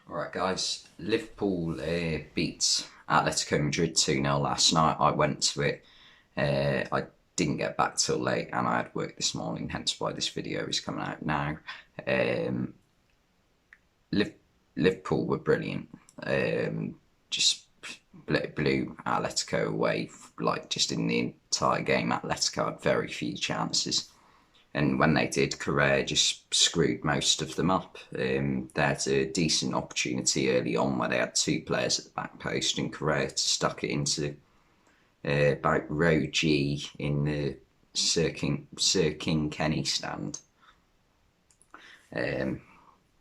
Alright guys, Liverpool beat Atletico Madrid 2-0 last night. I went to it. I didn't get back till late and I had work this morning, hence why this video is coming out now. Um, Liverpool were brilliant. Just blew Atletico away. Like, just in the entire game, Atletico had very few chances. And when they did, Correa just screwed most of them up. They had a decent opportunity early on where they had two players at the back post, and Correa stuck it into about row G in the Sir King Kenny stand. Um,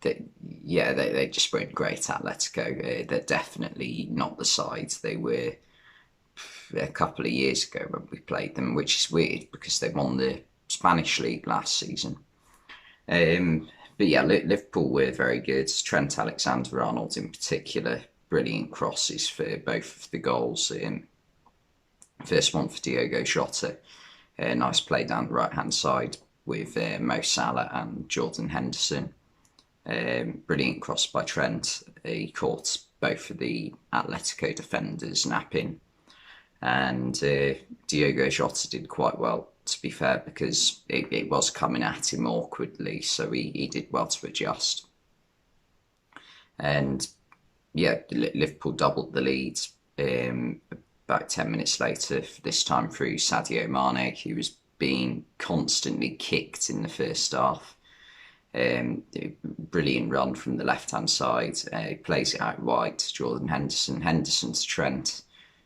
they just weren't great. Atletico. They're definitely not the sides they were a couple of years ago when we played them, which is weird because they won the Spanish league last season. But yeah, Liverpool were very good. Trent Alexander-Arnold in particular, brilliant crosses for both of the goals. First one for Diogo Jota, nice play down the right-hand side with Mo Salah and Jordan Henderson. Brilliant cross by Trent. He caught both of the Atletico defenders napping, and Diogo Jota did quite well, to be fair, because it was coming at him awkwardly, so he did well to adjust. And yeah, Liverpool doubled the lead about 10 minutes later, this time through Sadio Mane, who was being constantly kicked in the first half. Brilliant run from the left-hand side. He plays it out wide to Jordan Henderson. Henderson to Trent.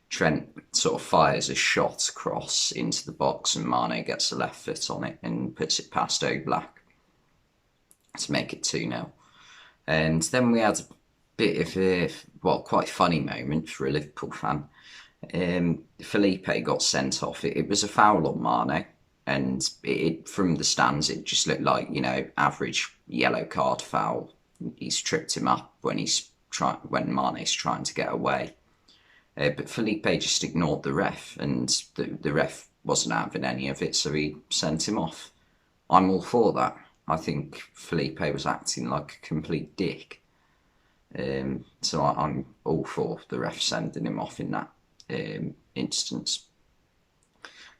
Trent sort of fires a shot across into the box, and Mane gets the left foot on it and puts it past Oblak to make it 2-0. And then we had a bit of a, quite funny moment for a Liverpool fan. Felipe got sent off. It was a foul on Mane, and from the stands it just looked like, average yellow card foul. He's tripped him up when Mane's trying to get away. But Felipe just ignored the ref, and the ref wasn't having any of it, so he sent him off. I'm all for that. I think Felipe was acting like a complete dick. So I'm all for the ref sending him off in that instance.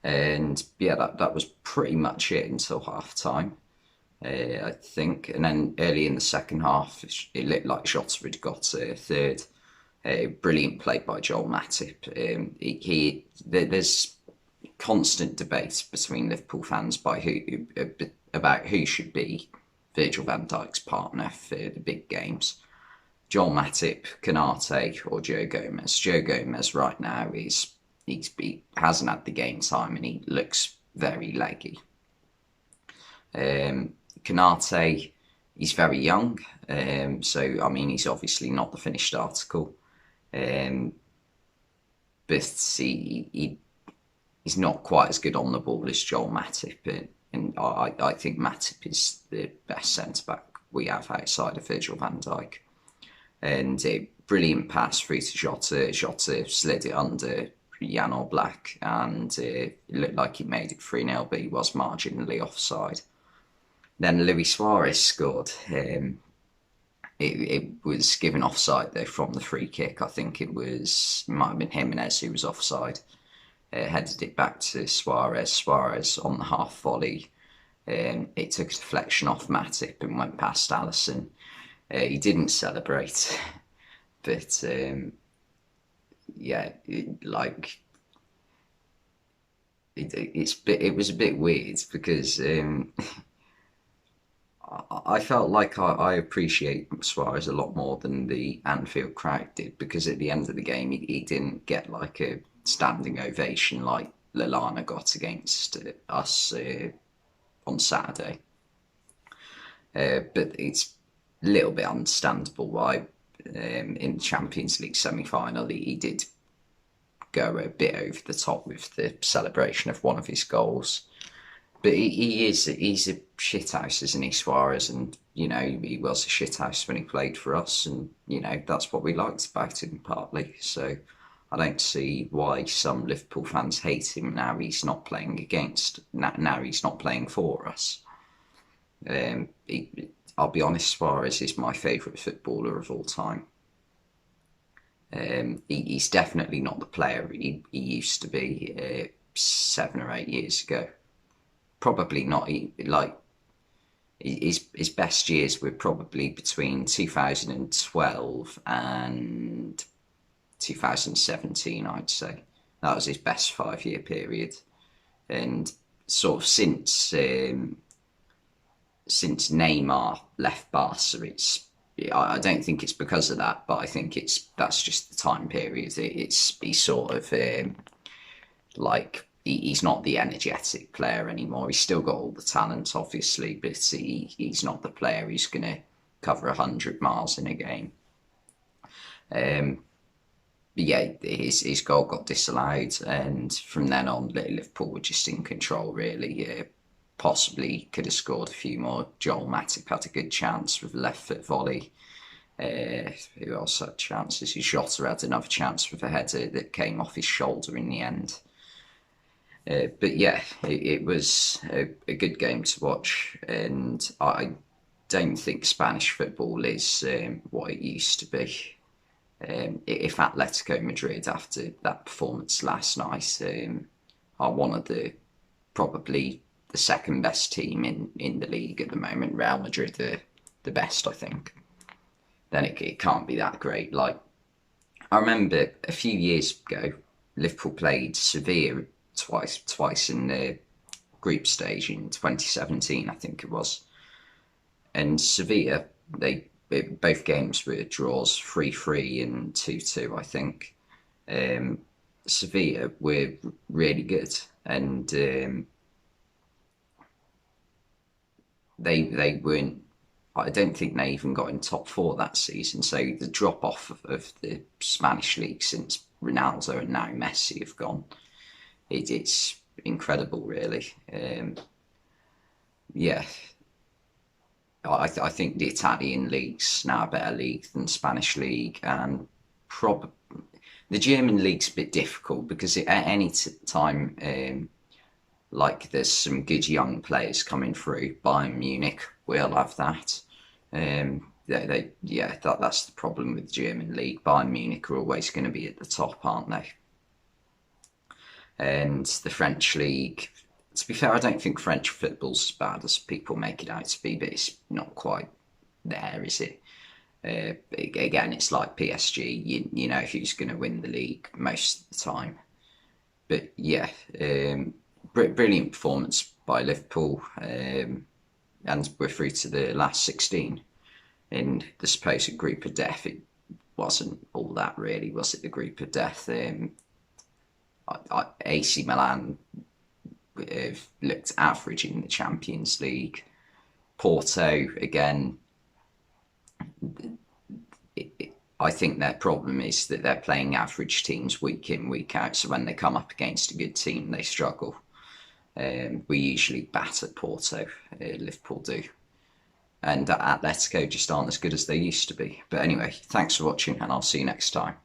And yeah, that was pretty much it until half time, I think. And then early in the second half, it looked like Jota had got a third. Brilliant play by Joel Matip. There's constant debate between Liverpool fans about who should be Virgil van Dijk's partner for the big games. Joel Matip, Canate, or Joe Gomez. Joe Gomez right now he hasn't had the game time and he looks very leggy. Canate, he's very young, so I mean he's obviously not the finished article. But he's not quite as good on the ball as Joel Matip, and I think Matip is the best centre-back we have outside of Virgil van Dijk. And a brilliant pass through to Jota. Jota slid it under Jan Oblak, and it looked like he made it 3-0, but he was marginally offside. Then Luis Suarez scored. It was given offside though from the free kick. I think it might have been Jimenez who was offside. Headed it back to Suarez. Suarez on the half volley. It took a deflection off Matip and went past Alisson. He didn't celebrate, but yeah, it was a bit weird because I felt like I appreciate Suarez a lot more than the Anfield crowd did, because at the end of the game he didn't get like a standing ovation like Lallana got against us on Saturday. But it's a little bit understandable why in the Champions League semi-final he did go a bit over the top with the celebration of one of his goals. But he's a shithouse, isn't he, Suarez? And, he was a shithouse when he played for us. And, that's what we liked about him, partly. So I don't see why some Liverpool fans hate him now he's not playing now he's not playing for us. I'll be honest, Suarez is my favourite footballer of all time. He's definitely not the player he used to be 7 or 8 years ago. Probably not. Like his best years were probably between 2012 and 2017. I'd say that was his best 5 year period, and sort of since Neymar left Barca, I don't think it's because of that, but I think that's just the time period. He's sort of like he's not the energetic player anymore. He's still got all the talent, obviously, but he's not the player who's going to cover 100 miles in a game. But yeah, his goal got disallowed, and from then on, Liverpool were just in control. Really, possibly could have scored a few more. Joel Matip had a good chance with a left foot volley. Who else had chances? Jota had another chance with a header that came off his shoulder in the end. But yeah, it was a good game to watch, and I don't think Spanish football is what it used to be. If Atletico Madrid, after that performance last night, are one of probably the second best team in the league at the moment, Real Madrid are the best, I think, then it can't be that great. Like, I remember a few years ago, Liverpool played Sevilla twice in the group stage in 2017, I think it was. And Sevilla, both games were draws, 3-3 and 2-2, I think. Sevilla were really good, and they weren't. I don't think they even got in top four that season. So the drop off of the Spanish league since Ronaldo and now Messi have gone, it's incredible, really. Yeah, I think the Italian league's now a better league than the Spanish league, and probably the German league's a bit difficult because at any time, like there's some good young players coming through. Bayern Munich will have that. That's the problem with the German league. Bayern Munich are always going to be at the top, aren't they? And the French league, to be fair, I don't think French football's as bad as people make it out to be, but it's not quite there, is it? Again, it's like PSG. You know who's going to win the league most of the time. But yeah, brilliant performance by Liverpool, and we're through to the last 16 in the supposed group of death. It wasn't all that, really, was it? The group of death. AC Milan looked average in the Champions League. Porto, again, I think their problem is that they're playing average teams week in, week out. So when they come up against a good team, they struggle. We usually batter Porto, Liverpool do. And Atletico just aren't as good as they used to be. But anyway, thanks for watching, and I'll see you next time.